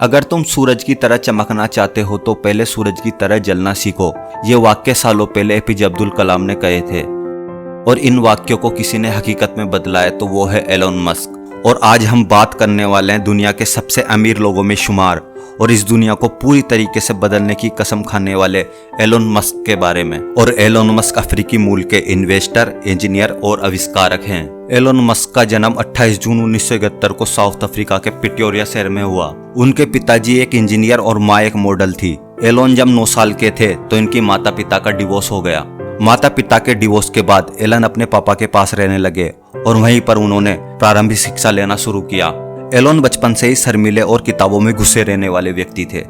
अगर तुम सूरज की तरह चमकना चाहते हो तो पहले सूरज की तरह जलना सीखो। ये वाक्य सालों पहले एपीजे अब्दुल कलाम ने कहे थे और इन वाक्यों को किसी ने हकीकत में बदला है तो वो है एलोन मस्क। और आज हम बात करने वाले हैं दुनिया के सबसे अमीर लोगों में शुमार और इस दुनिया को पूरी तरीके से बदलने की कसम खाने वाले एलोन मस्क के बारे में। और एलोन मस्क अफ्रीकी मूल के इन्वेस्टर, इंजीनियर और आविष्कारक हैं। एलोन मस्क का जन्म 28 जून 1971 को साउथ अफ्रीका के प्रिटोरिया शहर में हुआ। उनके पिताजी एक इंजीनियर और माँ एक मॉडल थी। एलोन जब 9 साल के थे तो इनकी माता पिता का डिवोर्स हो गया। माता पिता के डिवोर्स के बाद एलन अपने पापा के पास रहने लगे और वहीं पर उन्होंने प्रारंभिक शिक्षा लेना शुरू किया। एलोन बचपन से ही शर्मीले और किताबों में घुसे रहने वाले व्यक्ति थे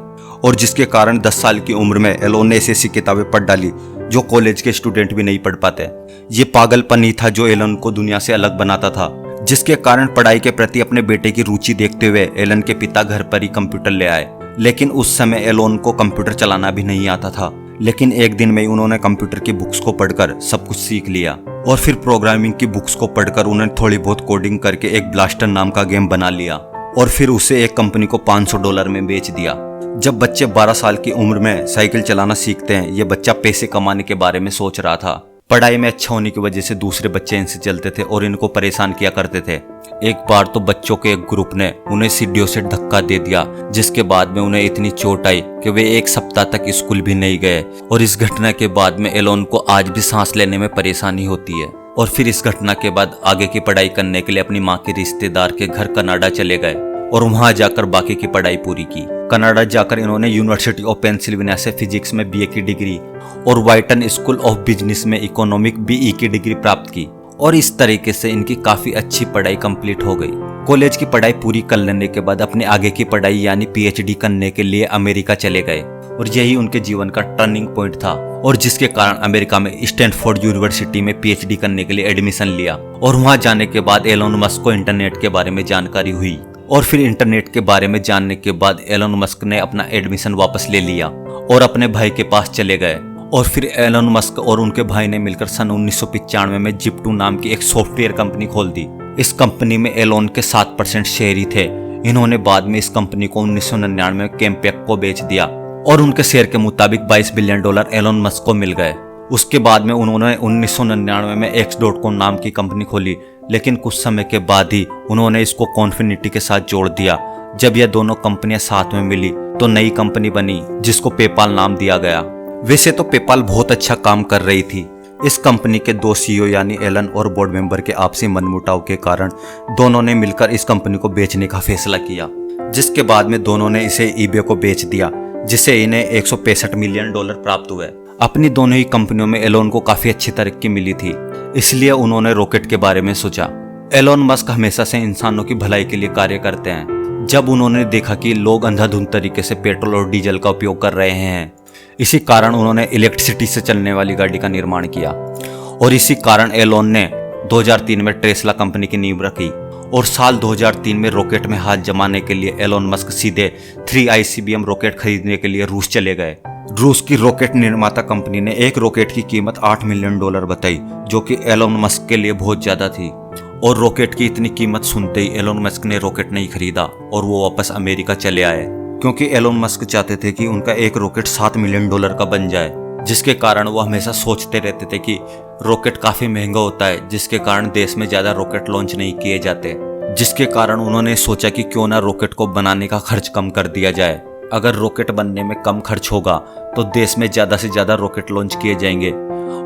और जिसके कारण 10 साल की उम्र में एलोन ने ऐसी किताबें पढ़ डाली जो कॉलेज के स्टूडेंट भी नहीं पढ़ पाते। ये पागलपन ही था जो एलन को दुनिया से अलग बनाता था, जिसके कारण पढ़ाई के प्रति अपने बेटे की रुचि देखते हुए एलन के पिता घर पर ही कंप्यूटर ले आए। लेकिन उस समय एलोन को कंप्यूटर चलाना भी नहीं आता था, लेकिन एक दिन में उन्होंने कंप्यूटर की बुक्स को पढ़कर सब कुछ सीख लिया और फिर प्रोग्रामिंग की बुक्स को पढ़कर उन्होंने थोड़ी बहुत कोडिंग करके एक ब्लास्टर नाम का गेम बना लिया और फिर उसे एक कंपनी को $500 में बेच दिया। जब बच्चे 12 साल की उम्र में साइकिल चलाना सीखते हैं, ये बच्चा पैसे कमाने के बारे में सोच रहा था। पढ़ाई में अच्छा होने की वजह से दूसरे बच्चे इनसे चलते थे और इनको परेशान किया करते थे। एक बार तो बच्चों के एक ग्रुप ने उन्हें सीढ़ियों से धक्का दे दिया, जिसके बाद में उन्हें इतनी चोट आई कि वे 1 सप्ताह तक स्कूल भी नहीं गए। और इस घटना के बाद में एलोन को आज भी सांस लेने में परेशानी होती है। और फिर इस घटना के बाद आगे की पढ़ाई करने के लिए अपनी माँ के रिश्तेदार के घर कनाडा चले गए और वहां जाकर बाकी की पढ़ाई पूरी की। कनाडा जाकर इन्होंने यूनिवर्सिटी ऑफ पेंसिल्वेनिया से फिजिक्स में बीए की डिग्री और व्हाइटन स्कूल ऑफ बिजनेस में इकोनॉमिक बीई की डिग्री प्राप्त की और इस तरीके से इनकी काफी अच्छी पढ़ाई कंप्लीट हो गई। कॉलेज की पढ़ाई पूरी कर लेने के बाद अपने आगे की पढ़ाई यानी पीएचडी करने के लिए अमेरिका चले गए और यही उनके जीवन का टर्निंग पॉइंट था और जिसके कारण अमेरिका में स्टैनफोर्ड यूनिवर्सिटी में पीएचडी करने के लिए एडमिशन लिया। और वहां जाने के बाद एलोन मस्क को इंटरनेट के बारे में जानकारी हुई और फिर इंटरनेट के बारे में जानने के बाद एलोन मस्क ने अपना एडमिशन वापस ले लिया और अपने भाई के पास चले गए। और फिर एलोन मस्क और उनके भाई ने मिलकर सन 1995 में जिप्टू नाम की एक सॉफ्टवेयर कंपनी खोल दी। इस कंपनी में एलोन के 7% शेयर ही थे। इन्होंने बाद में इस कंपनी को 1999 में कैम्पेक को बेच दिया और उनके शेयर के मुताबिक $22 बिलियन एलोन मस्क को मिल गए। उसके बाद में उन्होंने 1999 में X.com नाम की कंपनी खोली, लेकिन कुछ समय के बाद ही उन्होंने इसको कॉन्फिनिटी के साथ जोड़ दिया। जब यह दोनों कंपनियां साथ में मिली तो नई कंपनी बनी जिसको पेपाल नाम दिया गया। वैसे तो पेपाल बहुत अच्छा काम कर रही थी। इस कंपनी के 2 सीईओ यानी एलन और बोर्ड मेंबर के आपसी मनमुटाव के कारण दोनों ने मिलकर इस कंपनी को बेचने का फैसला किया, जिसके बाद में दोनों ने इसे ईबे को बेच दिया, जिससे इन्हें $165 मिलियन प्राप्त हुए। अपनी दोनों ही कंपनियों में एलोन को काफी अच्छी तरक्की मिली थी, इसलिए उन्होंने रॉकेट के बारे में सोचा। एलोन मस्क हमेशा से इंसानों की भलाई के लिए कार्य करते हैं। जब उन्होंने देखा कि लोग अंधाधुंध तरीके से पेट्रोल और डीजल का उपयोग कर रहे हैं, इसी कारण उन्होंने इलेक्ट्रिसिटी से चलने वाली गाड़ी का निर्माण किया और इसी कारण एलोन ने 2003 में टेस्ला कंपनी की नींव रखी। और साल 2003 में रॉकेट में हाथ जमाने के लिए एलोन मस्क सीधे 3 ICBM रॉकेट खरीदने के लिए रूस चले गए। रूस की रॉकेट निर्माता कंपनी ने एक रॉकेट की कीमत $8 मिलियन बताई, जो कि एलोन मस्क के लिए बहुत ज्यादा थी। और रॉकेट की इतनी कीमत सुनते ही एलोन मस्क ने रॉकेट नहीं खरीदा और वो वापस अमेरिका चले आए, क्योंकि एलोन मस्क चाहते थे कि उनका एक रॉकेट $7 मिलियन का बन जाए, जिसके कारण वो हमेशा सोचते रहते थे कि रॉकेट काफी महंगा होता है, जिसके कारण देश में ज्यादा रॉकेट लॉन्च नहीं किए जाते। जिसके कारण उन्होंने सोचा कि क्यों ना रॉकेट को बनाने का खर्च कम कर दिया जाए। अगर रॉकेट बनने में कम खर्च होगा तो देश में ज्यादा से ज्यादा रॉकेट लॉन्च किए जाएंगे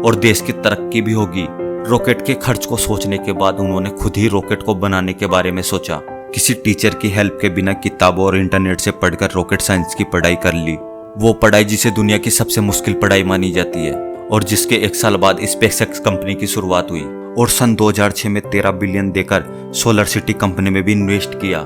और देश की तरक्की भी होगी। रॉकेट के खर्च को सोचने के बाद उन्होंने खुद ही रॉकेट को बनाने के बारे में सोचा। किसी टीचर की हेल्प के बिना किताबों और इंटरनेट से पढ़कर रॉकेट साइंस की पढ़ाई कर ली। वो पढ़ाई जिसे दुनिया की सबसे मुश्किल पढ़ाई मानी जाती है और जिसके 1 साल बाद स्पेसएक्स कंपनी की शुरुआत हुई और सन 2006 में 13 बिलियन देकर सोलर सिटी कंपनी में भी इन्वेस्ट किया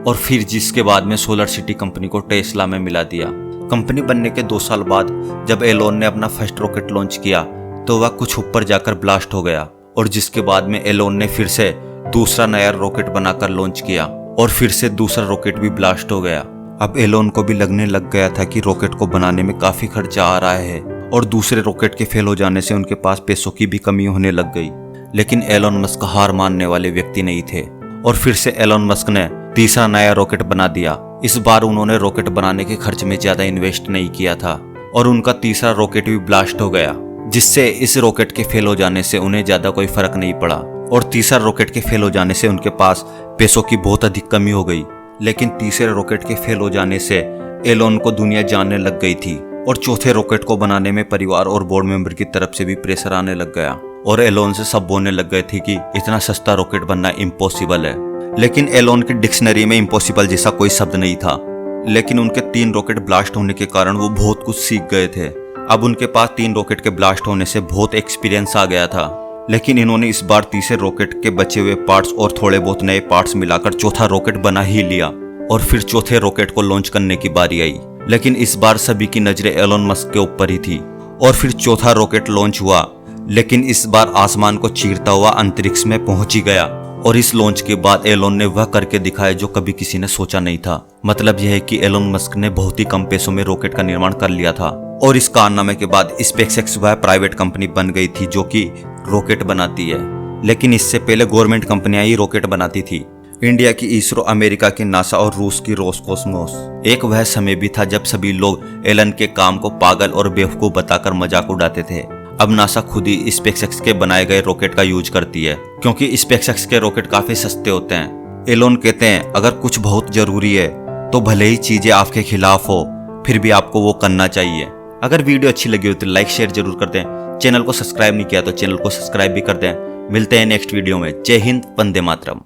और फिर जिसके बाद में सोलर सिटी कंपनी को टेस्ला में मिला दिया। कंपनी बनने के 2 साल बाद जब एलोन ने अपना फर्स्ट रॉकेट लॉन्च किया तो वह कुछ ऊपर जाकर ब्लास्ट हो गया और जिसके बाद में एलोन ने फिर से दूसरा नया रॉकेट बनाकर लॉन्च किया और फिर से दूसरा रॉकेट भी ब्लास्ट हो गया। अब एलोन को भी लगने लग गया था कि रॉकेट को बनाने में काफी खर्चा आ रहा है और दूसरे रॉकेट के फेल हो जाने से उनके पास पैसों की भी कमी होने लग गई। लेकिन एलोन मस्क हार मानने वाले व्यक्ति नहीं थे और फिर से एलोन मस्क ने तीसरा नया रॉकेट बना दिया। इस बार उन्होंने रॉकेट बनाने के खर्च में ज्यादा इन्वेस्ट नहीं किया था और उनका तीसरा रॉकेट भी ब्लास्ट हो गया, जिससे इस रॉकेट के फेल हो जाने से उन्हें ज्यादा कोई फर्क नहीं पड़ा और तीसरा रॉकेट के फेल हो जाने से उनके पास पैसों की बहुत अधिक कमी हो गई। लेकिन तीसरे रॉकेट के फेल हो जाने से एलोन को दुनिया जानने लग गई थी और चौथे रॉकेट को बनाने में परिवार और बोर्ड मेंबर की तरफ से भी प्रेशर आने लग गया और एलोन से सब बोलने लग गए थे कि इतना सस्ता रॉकेट बनना इम्पॉसिबल है। लेकिन एलोन की डिक्शनरी में इम्पॉसिबल जैसा कोई शब्द नहीं था। लेकिन उनके 3 रॉकेट ब्लास्ट होने के कारण वो बहुत कुछ सीख गए थे। अब उनके पास 3 रॉकेट के ब्लास्ट होने से बहुत एक्सपीरियंस आ गया था। लेकिन इन्होंने इस बार तीसरे रॉकेट के बचे हुए पार्ट्स और थोड़े बहुत नए पार्ट्स मिलाकर चौथा रॉकेट बना ही लिया और फिर चौथे रॉकेट को लॉन्च करने की बारी आई। लेकिन इस बार सभी की नजरें एलोन मस्क के ऊपर ही थी और फिर चौथा रॉकेट लॉन्च हुआ। लेकिन इस बार आसमान को चीरता हुआ अंतरिक्ष में पहुंच ही गया और इस लॉन्च के बाद एलोन ने वह करके दिखाया जो कभी किसी ने सोचा नहीं था। मतलब यह है कि एलोन मस्क ने बहुत ही कम पैसों में रॉकेट का निर्माण कर लिया था और इस कारनामे के बाद स्पेसएक्स वह प्राइवेट कंपनी बन गई थी जो कि रॉकेट बनाती है। लेकिन इससे पहले गवर्नमेंट कंपनियां ही रॉकेट बनाती थी। इंडिया की इसरो, अमेरिका की नासा और रूस की रोसकोस्मोस। एक वह समय भी था जब सभी लोग एलन के काम को पागल और बेवकूफ बताकर मजाक उड़ाते थे। अब नासा खुद ही स्पेसएक्स के बनाए गए रॉकेट का यूज करती है क्योंकि स्पेसएक्स के रॉकेट काफी सस्ते होते हैं। एलोन कहते हैं अगर कुछ बहुत जरूरी है तो भले ही चीजें आपके खिलाफ हो फिर भी आपको वो करना चाहिए। अगर वीडियो अच्छी लगी हो तो लाइक शेयर जरूर कर दें। चैनल को सब्सक्राइब नहीं किया तो चैनल को सब्सक्राइब भी कर दें। मिलते हैं नेक्स्ट वीडियो में। जय हिंद, वंदे मातरम।